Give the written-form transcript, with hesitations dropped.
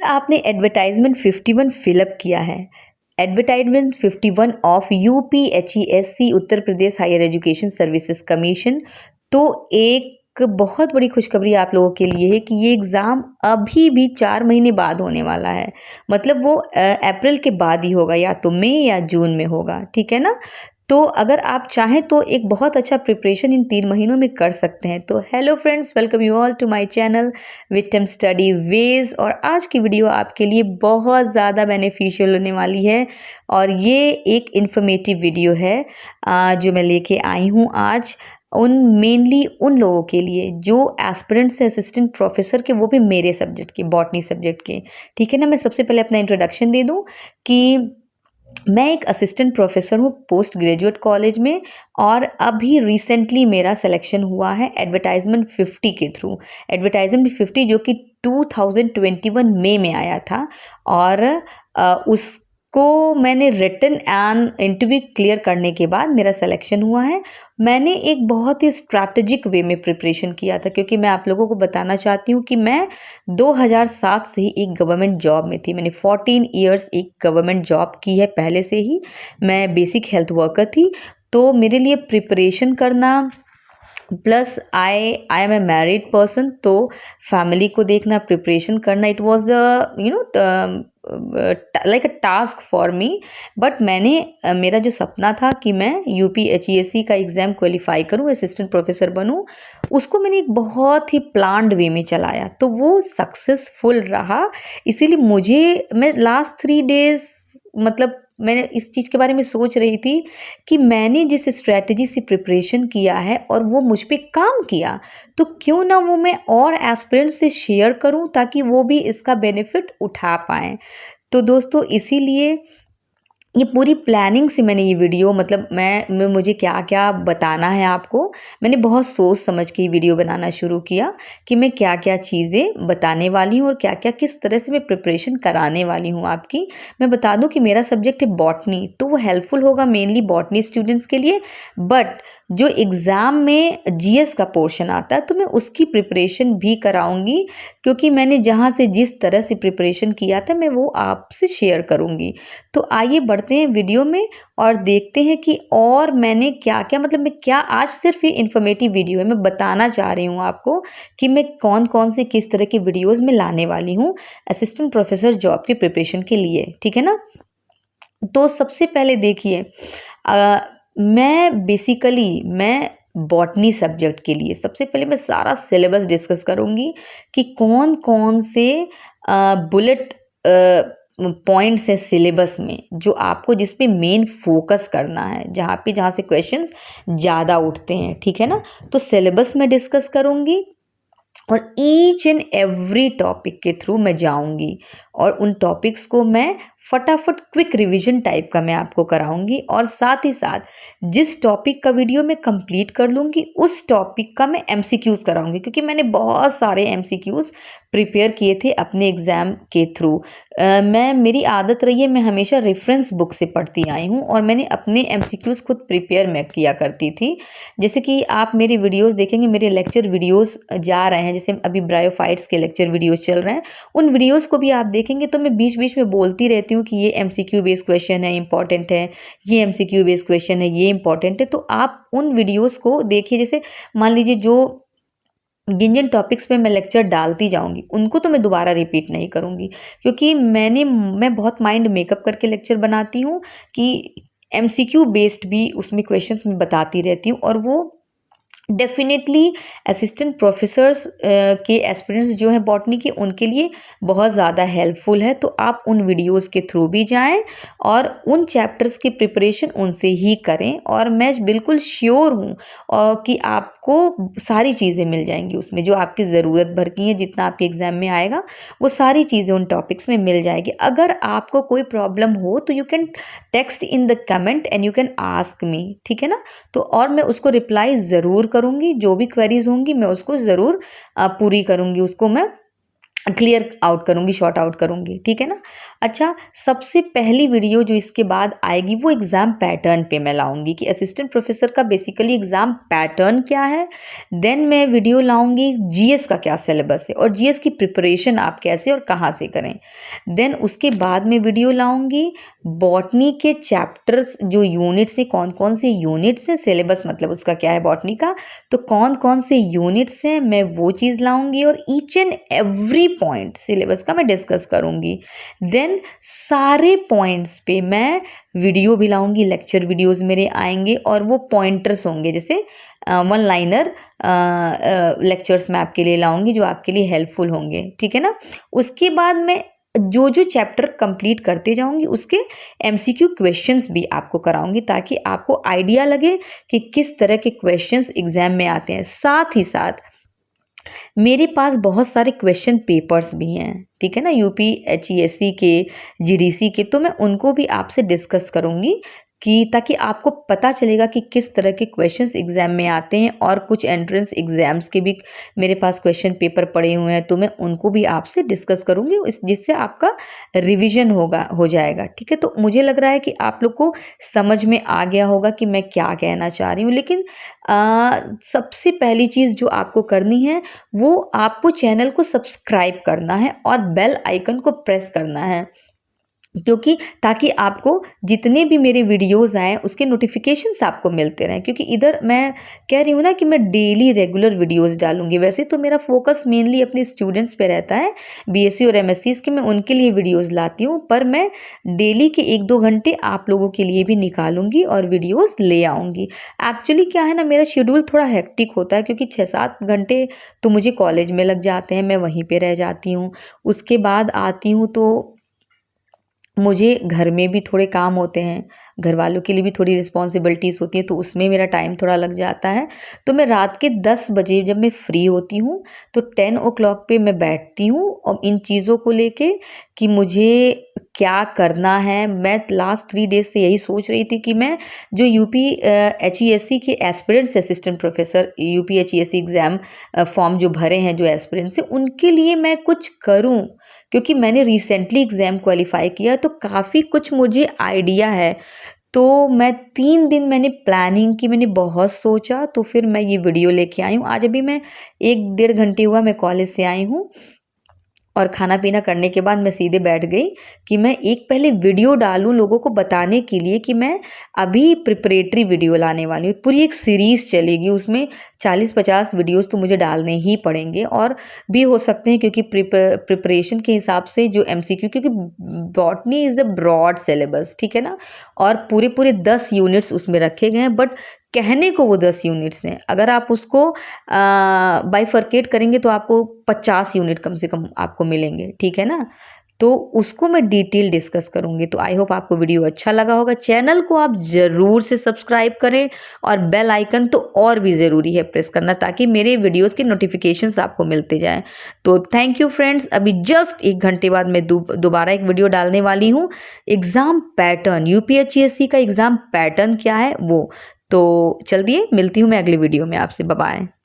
आपने advertisement 51 fill up किया है, advertisement 51 of UPHESC Uttar Pradesh higher education services commission, तो एक बहुत बड़ी खुशखबरी आप लोगों के लिए है कि ये एग्ज़ाम अभी भी 4 महीने बाद होने वाला है। मतलब वो अप्रैल के बाद ही होगा, या तो मई या जून में होगा, ठीक है ना। तो अगर आप चाहें तो एक बहुत अच्छा प्रिपरेशन इन 3 महीनों में कर सकते हैं। तो hello friends, welcome you all to my channel Vitam study ways. और आज की वीडियो आपके लिए बहुत ज़्यादा बेनिफिशियल होने वाली है और ये एक इन्फॉर्मेटिव वीडियो है जो मैं लेके आई हूँ आज मेनली उन लोगों के लिए जो एस्पिरेंट्स से असिस्टेंट प्रोफेसर के, वो भी मेरे सब्जेक्ट के, बॉटनी सब्जेक्ट के, ठीक है ना। मैं सबसे पहले अपना इंट्रोडक्शन दे दूँ कि मैं एक असिस्टेंट प्रोफेसर हूँ पोस्ट ग्रेजुएट कॉलेज में, और अभी रिसेंटली मेरा सिलेक्शन हुआ है एडवर्टाइजमेंट 50 के थ्रू। एडवर्टाइजमेंट 50 जो कि 2021 मई में आया था, और उसको मैंने रिटन एंड इंटरव्यू क्लियर करने के बाद मेरा सिलेक्शन हुआ है। मैंने एक बहुत ही स्ट्रैटेजिक वे में प्रिपरेशन किया था, क्योंकि मैं आप लोगों को बताना चाहती हूँ कि मैं 2007 से ही एक गवर्नमेंट जॉब में थी। मैंने 14 ईयर्स एक गवर्नमेंट जॉब की है पहले से ही। मैं बेसिक हेल्थ वर्कर थी, तो मेरे लिए प्रिपरेशन करना, plus I am a married person, तो फैमिली को देखना, प्रिपरेशन करना, it was like a task for me. But मैंने मेरा जो सपना था कि मैं यूपीएचईएससी का एग्ज़ाम क्वालिफाई करूं, असिस्टेंट प्रोफेसर बनूं, उसको मैंने एक बहुत ही प्लान्ड वे में चलाया, तो वो सक्सेसफुल रहा। इसीलिए मैं लास्ट 3 डेज, मतलब मैंने इस चीज़ के बारे में सोच रही थी कि मैंने जिस स्ट्रैटेजी से प्रिपरेशन किया है और वो मुझ पे काम किया, तो क्यों ना वो मैं और एस्पिरेंट्स से शेयर करूं, ताकि वो भी इसका बेनिफिट उठा पाएँ। तो दोस्तों, इसीलिए ये पूरी प्लानिंग से मैंने ये वीडियो, मतलब मुझे क्या क्या बताना है आपको, मैंने बहुत सोच समझ के ये वीडियो बनाना शुरू किया कि मैं क्या क्या चीज़ें बताने वाली हूँ और क्या क्या किस तरह से मैं प्रिपरेशन कराने वाली हूँ आपकी। मैं बता दूँ कि मेरा सब्जेक्ट है बॉटनी, तो वो हेल्पफुल होगा मेनली बॉटनी स्टूडेंट्स के लिए। बट जो एग्ज़ाम में जीएस का पोर्शन आता है, तो मैं उसकी प्रिपरेशन भी कराऊंगी, क्योंकि मैंने जहाँ से जिस तरह से प्रिपरेशन किया था मैं वो आपसे शेयर करूँगी। तो आइए बढ़ते हैं वीडियो में और देखते हैं कि और मैंने क्या क्या, मतलब मैं क्या, आज सिर्फ ये इन्फॉर्मेटिव वीडियो है, मैं बताना चाह रही हूँ आपको कि मैं कौन कौन से किस तरह के वीडियोस में लाने वाली हूँ असिस्टेंट प्रोफेसर जॉब की प्रिपरेशन के लिए, ठीक है ना। तो सबसे पहले देखिए, मैं बॉटनी सब्जेक्ट के लिए सबसे पहले मैं सारा सिलेबस डिस्कस करूँगी कि कौन कौन से बुलेट पॉइंट्स है सिलेबस में, जो आपको जिस पे मेन फोकस करना है, जहाँ से क्वेश्चंस ज़्यादा उठते हैं, ठीक है ना। तो सिलेबस में डिस्कस करूँगी और ईच एंड एवरी टॉपिक के थ्रू मैं जाऊंगी, और उन टॉपिक्स को मैं फटाफट क्विक रिवीजन टाइप का मैं आपको कराऊंगी। और साथ ही साथ जिस टॉपिक का वीडियो मैं कंप्लीट कर लूँगी, उस टॉपिक का मैं एमसीक्यूज़ कराऊंगी, क्योंकि मैंने बहुत सारे एमसीक्यूज़ प्रिपेयर किए थे अपने एग्ज़ाम के थ्रू। मेरी आदत रही है, मैं हमेशा रेफरेंस बुक से पढ़ती आई हूँ, और मैंने अपने एमसीक्यूज़ खुद प्रिपेयर मैं किया करती थी। जैसे कि आप मेरे वीडियोस देखेंगे, मेरे लेक्चर वीडियोस जा रहे हैं, जैसे अभी ब्रायोफाइट्स के लेक्चर वीडियोस चल रहे हैं, उन वीडियोस को भी आप देखेंगे तो मैं बीच बीच में बोलती रहती हूँ कि ये एमसीक्यू बेस्ड क्वेश्चन है, इंपॉर्टेंट है, ये एमसीक्यू बेस्ड क्वेश्चन है, ये इंपॉर्टेंट है। तो आप उन वीडियोस को देखिए। जैसे मान लीजिए, जो जिन जिन टॉपिक्स पे मैं लेक्चर डालती जाऊंगी, उनको तो मैं दोबारा रिपीट नहीं करूंगी, क्योंकि मैं बहुत माइंड मेकअप करके लेक्चर बनाती हूँ कि एमसीक्यू बेस्ड भी उसमें क्वेश्चंस मैं बताती रहती हूँ, और वो डेफिनेटली असिस्टेंट प्रोफेसर्स के एस्पिरेंट्स जो हैं बॉटनी के, उनके लिए बहुत ज़्यादा हेल्पफुल है। तो आप उन वीडियोस के थ्रू भी जाएं और उन चैप्टर्स की प्रिपरेशन उनसे ही करें, और मैं बिल्कुल श्योर हूँ कि आपको सारी चीज़ें मिल जाएंगी उसमें, जो आपकी ज़रूरत भर की हैं, जितना आपके एग्ज़ाम में आएगा वो सारी चीज़ें उन टॉपिक्स में मिल जाएगी। अगर आपको कोई प्रॉब्लम हो तो you can text in the comment and you can ask me, ठीक है ना। तो और मैं उसको रिप्लाई ज़रूर करूँगी, जो भी क्वेरीज होंगी मैं उसको ज़रूर पूरी करूँगी, उसको मैं क्लियर आउट करूँगी, शॉर्ट आउट करूँगी, ठीक है ना। अच्छा, सबसे पहली वीडियो जो इसके बाद आएगी वो एग्ज़ाम पैटर्न पे मैं लाऊंगी कि असिस्टेंट प्रोफेसर का बेसिकली एग्ज़ाम पैटर्न क्या है। देन मैं वीडियो लाऊंगी जीएस का क्या सिलेबस है और जीएस की प्रिपरेशन आप कैसे और कहाँ से करें। देन उसके बाद मैं वीडियो लाऊंगी बॉटनी के चैप्टर्स जो यूनिट्स हैं, कौन कौन से यूनिट्स हैं, सिलेबस मतलब उसका क्या है बॉटनी का, तो कौन कौन से यूनिट्स हैं मैं वो चीज़ लाऊंगी और each and every point syllabus का मैं डिस्कस करूंगी। देन सारे पॉइंट्स पे मैं वीडियो भी लाऊंगी, लेक्चर वीडियोस मेरे आएंगे और वो पॉइंटर्स होंगे, जैसे वन लाइनर लेक्चर्स मैं आपके लिए लाऊंगी जो आपके लिए हेल्पफुल होंगे, ठीक है ना। उसके बाद मैं जो जो चैप्टर कंप्लीट करते जाऊंगी उसके एमसीक्यू क्वेश्चंस भी आपको कराऊंगी ताकि आपको आइडिया लगे कि किस तरह के क्वेश्चंस एग्जाम में आते हैं। साथ ही साथ मेरे पास बहुत सारे क्वेश्चन पेपर्स भी हैं, ठीक है ना, यूपी एचईएससी के, जीडीसी के, तो मैं उनको भी आपसे डिस्कस करूंगी कि ताकि आपको पता चलेगा कि किस तरह के क्वेश्चंस एग्जाम में आते हैं। और कुछ एंट्रेंस एग्जाम्स के भी मेरे पास क्वेश्चन पेपर पड़े हुए हैं तो मैं उनको भी आपसे डिस्कस करूंगी, जिससे आपका रिवीजन हो जाएगा, ठीक है। तो मुझे लग रहा है कि आप लोग को समझ में आ गया होगा कि मैं क्या कहना चाह रही हूँ। लेकिन सबसे पहली चीज़ जो आपको करनी है वो आपको चैनल को सब्सक्राइब करना है और बेल आइकन को प्रेस करना है, क्योंकि ताकि आपको जितने भी मेरे वीडियोस आएँ उसके नोटिफिकेशंस आपको मिलते रहें। क्योंकि इधर मैं कह रही हूँ ना कि मैं डेली रेगुलर वीडियोस डालूंगी। वैसे तो मेरा फोकस मेनली अपने स्टूडेंट्स पे रहता है, बीएससी और एमएससी के, मैं उनके लिए वीडियोस लाती हूँ, पर मैं डेली के 1-2 घंटे आप लोगों के लिए भी निकालूंगी और वीडियोज़ ले आऊँगी। एक्चुअली क्या है ना, मेरा शेड्यूल थोड़ा हेक्टिक होता है क्योंकि 6-7 घंटे तो मुझे कॉलेज में लग जाते हैं, मैं वहीं पर रह जाती हूँ। उसके बाद आती हूँ तो मुझे घर में भी थोड़े काम होते हैं, घर वालों के लिए भी थोड़ी रिस्पॉन्सिबिलिटीज़ होती हैं, तो उसमें मेरा टाइम थोड़ा लग जाता है। तो मैं रात के 10 बजे जब मैं फ्री होती हूँ तो 10 ओ क्लॉक पे मैं बैठती हूँ और इन चीज़ों को लेके कि मुझे क्या करना है। मैं लास्ट 3 डेज़ से यही सोच रही थी कि मैं जो यूपी एचईएससी के aspirants assistant professor UP HESC exam form जो भरे हैं जो एस्पिरेंट्स हैं उनके लिए मैं कुछ करूँ, क्योंकि मैंने रिसेंटली एग्ज़ाम क्वालिफाई किया तो काफ़ी कुछ मुझे आइडिया है। तो मैं 3 दिन मैंने प्लानिंग की, मैंने बहुत सोचा, तो फिर मैं ये वीडियो लेके आई हूँ। आज अभी मैं 1-1.5 घंटे हुआ मैं कॉलेज से आई हूँ और खाना पीना करने के बाद मैं सीधे बैठ गई कि मैं एक पहले वीडियो डालूं लोगों को बताने के लिए कि मैं अभी प्रिपरेटरी वीडियो लाने वाली हूँ। पूरी एक सीरीज़ चलेगी, उसमें 40-50 वीडियोस तो मुझे डालने ही पड़ेंगे और भी हो सकते हैं, क्योंकि प्रिपरेशन के हिसाब से जो एमसीक्यू, क्योंकि botany is a broad syllabus, ठीक है ना, और पूरे पूरे 10 यूनिट्स उसमें रखे गए हैं, बट कहने को वो 10 यूनिट्स हैं। अगर आप उसको बाइफरकेट करेंगे तो आपको 50 यूनिट कम से कम आपको मिलेंगे, ठीक है ना। तो उसको मैं डिटेल डिस्कस करूँगी। तो आई होप आपको वीडियो अच्छा लगा होगा। चैनल को आप ज़रूर से सब्सक्राइब करें और बेल आइकन तो और भी ज़रूरी है प्रेस करना, ताकि मेरे वीडियोस के नोटिफिकेशंस आपको मिलते जाएं। तो थैंक यू फ्रेंड्स। अभी जस्ट 1 घंटे बाद मैं दोबारा एक वीडियो डालने वाली हूँ, एग्ज़ाम पैटर्न, यूपीएचईएससी का एग्ज़ाम पैटर्न क्या है वो। तो चल दिए, मिलती हूँ मैं अगली वीडियो में आपसे। Bye bye.